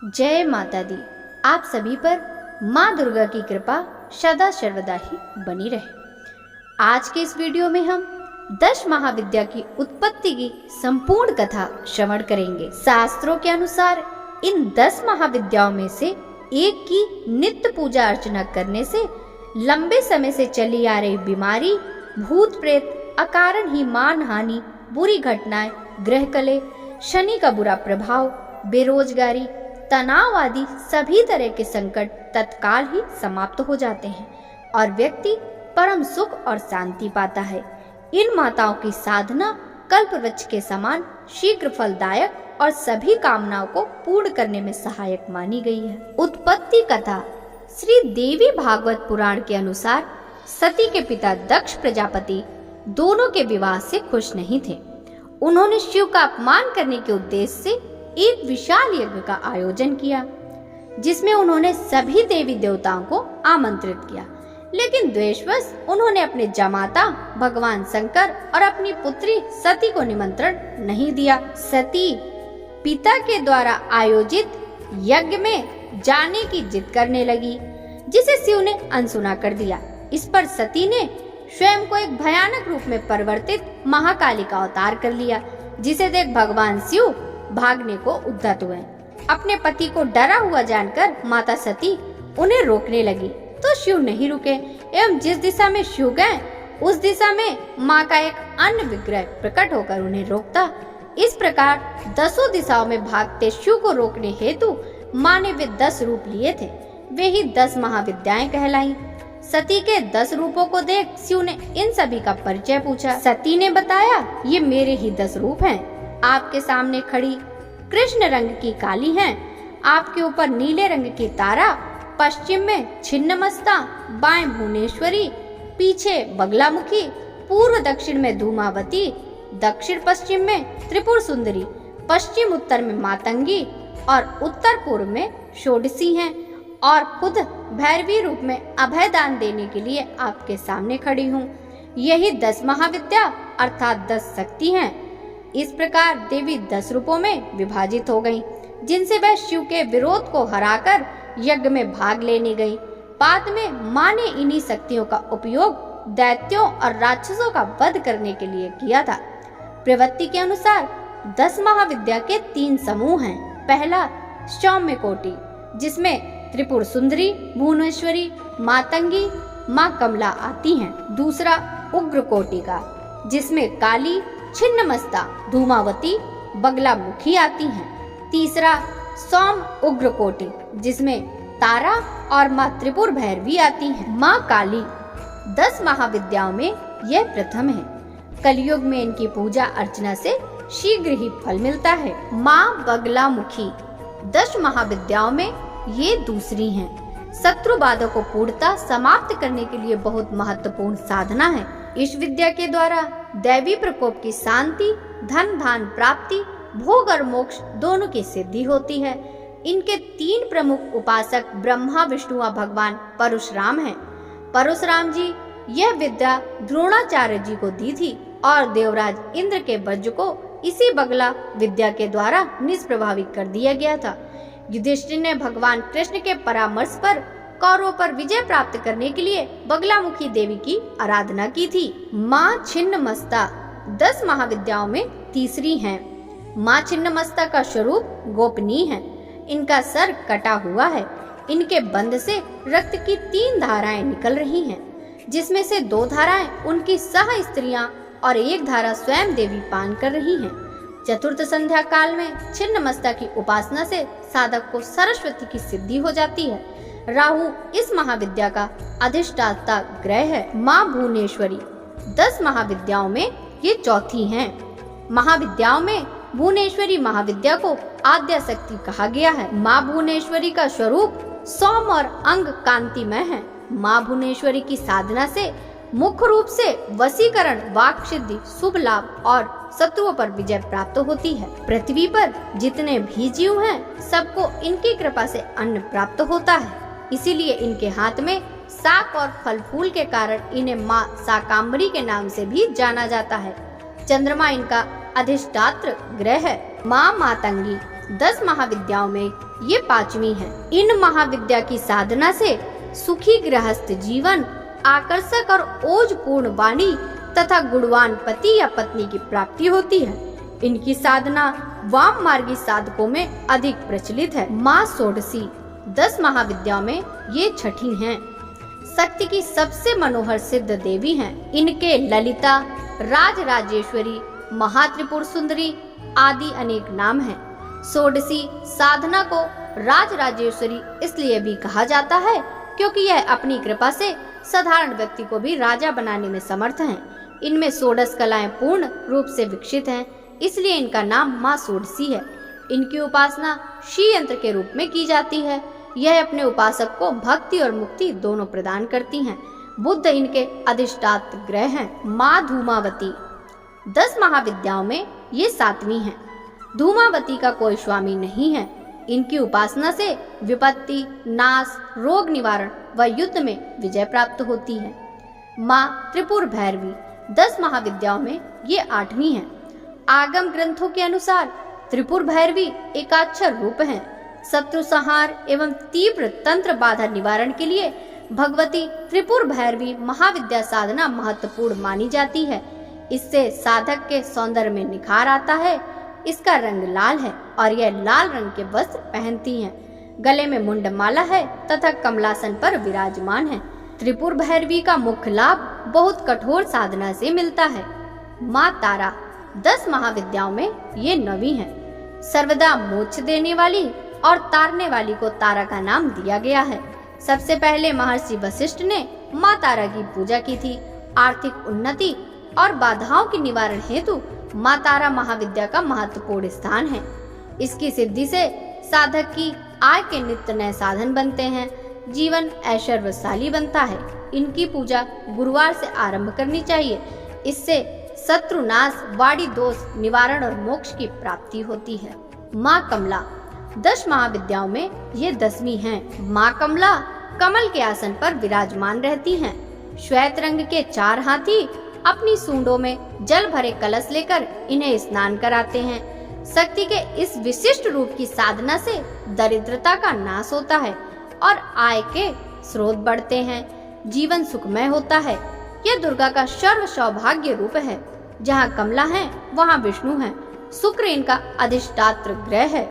जय माता दी। आप सभी पर माँ दुर्गा की कृपा सदा सर्वदा ही बनी रहे। आज के इस वीडियो में हम 10 महाविद्या की उत्पत्ति की संपूर्ण कथा श्रवण करेंगे। शास्त्रों के अनुसार इन 10 महाविद्याओं में से एक की नित्य पूजा अर्चना करने से लंबे समय से चली आ रही बीमारी, भूत प्रेत, अकारण ही मान हानि, बुरी घटनाएं, ग्रह कले, शनि का बुरा प्रभाव, बेरोजगारी, तनाव आदि सभी तरह के संकट तत्काल ही समाप्त हो जाते हैं और व्यक्ति परम सुख और शांति पाता है। इन माताओं की साधना कल्प वृक्ष के समान शीघ्र फलदायक और सभी कामनाओं को पूर्ण करने में सहायक मानी गई है। उत्पत्ति कथा। श्री देवी भागवत पुराण के अनुसार सती के पिता दक्ष प्रजापति दोनों के विवाह से खुश नहीं थे। उन्होंने शिव का अपमान करने के उद्देश्य से एक विशाल यज्ञ का आयोजन किया, जिसमें उन्होंने सभी देवी देवताओं को आमंत्रित किया, लेकिन द्वेषवश उन्होंने अपने जमाता भगवान शंकर और अपनी पुत्री सती को निमंत्रण नहीं दिया। सती पिता के द्वारा आयोजित यज्ञ में जाने की जिद करने लगी, जिसे शिव ने अनसुना कर दिया। इस पर सती ने स्वयं को एक भयानक रूप में परिवर्तित महाकाली का अवतार कर लिया, जिसे देख भगवान शिव भागने को उद्यत हुए। अपने पति को डरा हुआ जानकर माता सती उन्हें रोकने लगी, तो शिव नहीं रुके एवं जिस दिशा में शिव गए उस दिशा में माँ का एक अन्य विग्रह प्रकट होकर उन्हें रोकता। इस प्रकार 10 दिशाओं में भागते शिव को रोकने हेतु माँ ने वे 10 रूप लिए थे। वे ही 10 महाविद्याएं कहलाई। सती के 10 रूपों को देख शिव ने इन सभी का परिचय पूछा। सती ने बताया, ये मेरे ही 10 रूप हैं। आपके सामने खड़ी कृष्ण रंग की काली हैं, आपके ऊपर नीले रंग की तारा, पश्चिम में छिन्नमस्ता, बाएं भुवनेश्वरी, पीछे बगलामुखी, पूर्व दक्षिण में धूमावती, दक्षिण पश्चिम में त्रिपुर सुंदरी, पश्चिम उत्तर में मातंगी और उत्तर पूर्व में षोडशी हैं, और खुद भैरवी रूप में अभय दान देने के लिए आपके सामने खड़ी हूँ। यही 10 महाविद्या अर्थात 10 शक्ति हैं। इस प्रकार देवी 10 रूपों में विभाजित हो गईं, जिनसे वह शिव के विरोध को हराकर यज्ञ में भाग लेने गई। बाद में माँ ने इन्हीं शक्तियों का उपयोग दैत्यों और राक्षसों का वध करने के लिए किया था। प्रवृत्ति के अनुसार 10 महाविद्या के 3 समूह हैं। पहला सौम्य कोटि, जिसमें त्रिपुर सुंदरी, भुवनेश्वरी, मातंगी, माँ कमला आती हैं। दूसरा उग्र कोटि का, जिसमें काली, छिन्नमस्ता, धूमावती, बगलामुखी आती हैं। तीसरा सौम उग्र कोटि, जिसमें तारा और माँ त्रिपुर भैरवी आती हैं। माँ काली 10 महाविद्याओं में यह प्रथम है। कलयुग में इनकी पूजा अर्चना से शीघ्र ही फल मिलता है। माँ बगलामुखी 10 महाविद्याओं में ये दूसरी हैं। शत्रु बाधा को पूर्णतः समाप्त करने के लिए बहुत महत्वपूर्ण साधना है। इस विद्या के द्वारा दैवी प्रकोप की शांति, धन धान प्राप्ति, भोग और मोक्ष दोनों की सिद्धि होती है। इनके 3 प्रमुख उपासक ब्रह्मा, विष्णु व भगवान परशुराम हैं। परशुराम जी यह विद्या द्रोणाचार्य जी को दी थी और देवराज इंद्र के वज्र को इसी बगला विद्या के द्वारा निष्प्रभावित कर दिया गया था। युधिष्ठिर ने भगवान कृष्ण के परामर्श पर कौरवों पर विजय प्राप्त करने के लिए बगलामुखी देवी की आराधना की थी। माँ छिन्नमस्ता 10 महाविद्याओं में तीसरी हैं। माँ छिन्नमस्ता का स्वरूप गोपनीय है। इनका सर कटा हुआ है। इनके बंध से रक्त की 3 धाराएं निकल रही हैं, जिसमें से 2 धाराएं उनकी सह स्त्रियां और 1 धारा स्वयं देवी पान कर रही हैं। चतुर्थ संध्या काल में छिन्नमस्ता की उपासना से साधक को सरस्वती की सिद्धि हो जाती है। राहु इस महाविद्या का अधिष्ठाता ग्रह है। माँ भुवनेश्वरी 10 महाविद्याओं में ये चौथी हैं। महाविद्याओं में भुवनेश्वरी महाविद्या को आद्या शक्ति कहा गया है। माँ भुवनेश्वरी का स्वरूप सौम और अंग कांतिमय है। माँ भुवनेश्वरी की साधना से मुख्य रूप से वशीकरण, वाक सिद्धि, शुभ लाभ और शत्रुओं पर विजय प्राप्त होती है। पृथ्वी पर जितने भी जीव हैं, सबको इनकी कृपा से अन्न प्राप्त होता है। इसीलिए इनके हाथ में शाक और फल फूल के कारण इन्हें माँ शाकांबरी के नाम से भी जाना जाता है। चंद्रमा इनका अधिष्ठात्र ग्रह है। माँ मातंगी 10 महाविद्याओं में ये 5वीं है। इन महाविद्या की साधना से सुखी गृहस्थ जीवन, आकर्षक और ओजपूर्ण वाणी तथा गुणवान पति या पत्नी की प्राप्ति होती है। इनकी साधना वाम मार्गी साधकों में अधिक प्रचलित है। माँ षोडशी 10 महाविद्याओं में ये छठी हैं। शक्ति की सबसे मनोहर सिद्ध देवी हैं। इनके ललिता, राजराजेश्वरी, महात्रिपुर सुंदरी आदि अनेक नाम हैं। षोडशी साधना को राजराजेश्वरी इसलिए भी कहा जाता है क्योंकि यह अपनी कृपा से साधारण व्यक्ति को भी राजा बनाने में समर्थ हैं। इनमें षोडश कलाएं पूर्ण रूप से विकसित हैं, इसलिए इनका नाम माँ षोडशी है। इनकी उपासना श्री यंत्र के रूप में की जाती है। यह अपने उपासक को भक्ति और मुक्ति दोनों प्रदान करती हैं। बुद्ध इनके अधिष्ठात्र ग्रह हैं। माँ धूमावती 10 महाविद्याओं में ये 7वीं है। धूमावती का कोई स्वामी नहीं है। इनकी उपासना से विपत्ति, नाश, रोग निवारण व युद्ध में विजय प्राप्त होती है। माँ त्रिपुर भैरवी 10 महाविद्याओं में ये 8वीं है। आगम ग्रंथों के अनुसार त्रिपुर भैरवी एकाक्षर रूप है। शत्रु संहार एवं तीव्र तंत्र बाधा निवारण के लिए भगवती त्रिपुर भैरवी महाविद्या साधना महत्वपूर्ण मानी जाती है। इससे साधक के सौंदर्य में निखार आता है। इसका रंग लाल है और यह लाल रंग के वस्त्र पहनती हैं। गले में मुंडमाला है तथा कमलासन पर विराजमान है। त्रिपुर भैरवी का मुख्य लाभ बहुत कठोर साधना से मिलता है। माँ तारा 10 महाविद्याओं में ये 9वीं है। सर्वदा मोक्ष देने वाली और तारने वाली को तारा का नाम दिया गया है। सबसे पहले महर्षि वशिष्ठ ने माँ तारा की पूजा की थी। आर्थिक उन्नति और बाधाओं के निवारण हेतु माँ तारा महाविद्या का महत्वपूर्ण स्थान है। इसकी सिद्धि से साधक की आय के नित्य नए साधन बनते हैं। जीवन ऐश्वर्यशाली बनता है। इनकी पूजा गुरुवार से आरंभ करनी चाहिए। इससे शत्रुनाश, वाणी दोष निवारण और मोक्ष की प्राप्ति होती है। माँ कमला 10 महाविद्याओं में ये 10वीं हैं। माँ कमला कमल के आसन पर विराजमान रहती हैं। श्वेत रंग के 4 हाथी अपनी सूंडों में जल भरे कलश लेकर इन्हें स्नान कराते हैं। शक्ति के इस विशिष्ट रूप की साधना से दरिद्रता का नाश होता है और आय के स्रोत बढ़ते हैं। जीवन सुखमय होता है। यह दुर्गा का सर्व सौभाग्य रूप है। जहाँ कमला है वहाँ विष्णु है। शुक्र इनका अधिष्ठात्र ग्रह है।